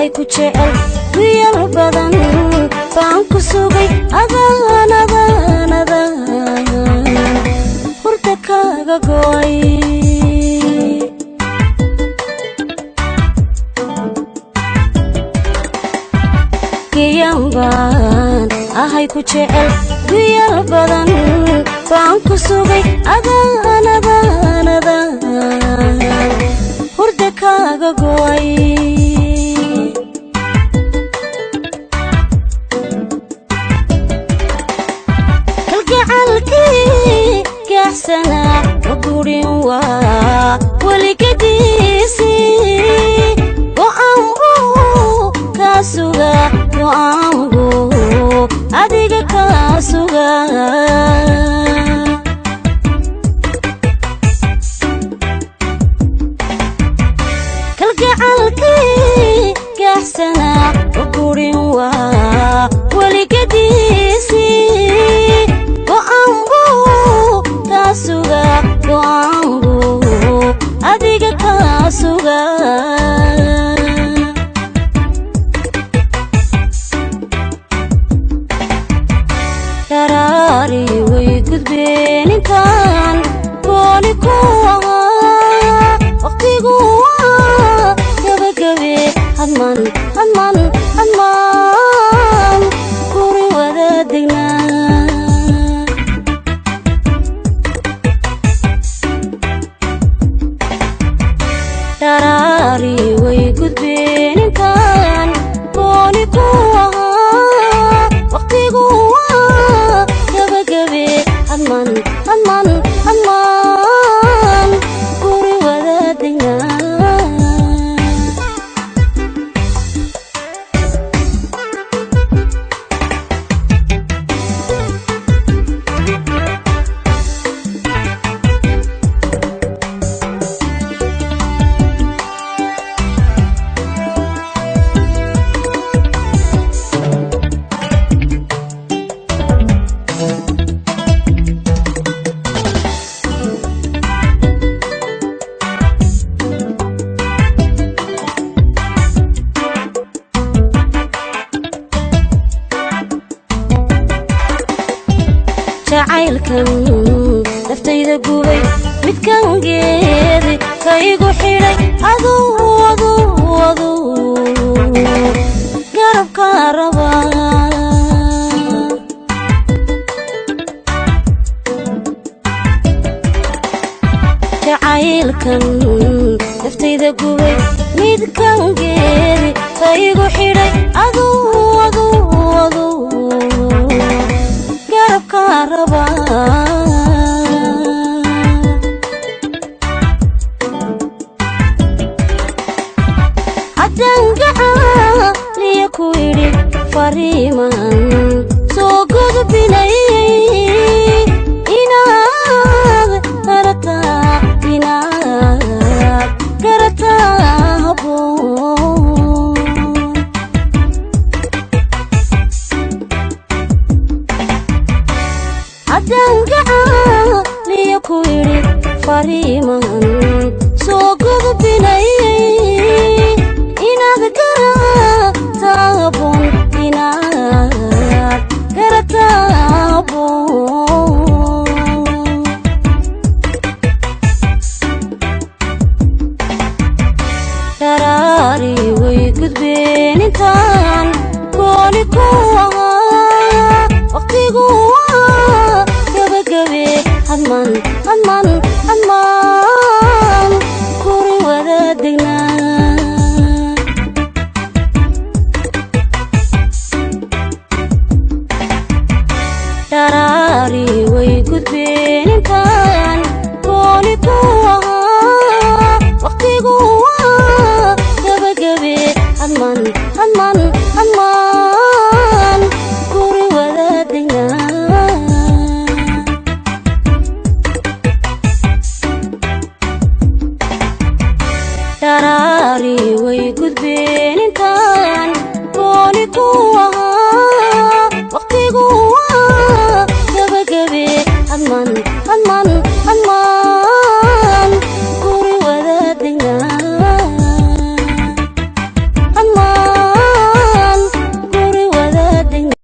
ahay ku jecel wiyal badan baan ku sugay adaanada hurda kaaga go'ay baan ahay ku jecel wiyal badan baan ku sugay adaanada hurda kaaga go'ay kalgacalkii gaxsana gurin waa waligadiisi go'aanbu kaa suga go'aanbu adiga kaa suga kalgacalkii gaxsana gurin waa waligadiisi go'aanbu kaa suga go'aanbu adiga kaa suga daraari way gudbeen intaan gooni ku ahaa waqtigu waa gabagabe hadman guri wada degnaa daraari way gudbeen intaan gooni ku ahaa waqtigu waa gabagabe hadman guri wada degnaa jacaylkan naftayda gubay midkan geedi kaygu xidhay aduu garabka raba jacaylkan naftayda gubay midkan geedi kaygu xidhay aduu garabka raba haddaan gacaliya ku yidhi fariiman soo gudbinay inaad garataa habboon haddaan gacaliya ku yidhi fariiman soo gudbinay inaad garataa habboon daraari way gudbeen intaan gooni ku ahaa waqtigu waa gabagabe hadman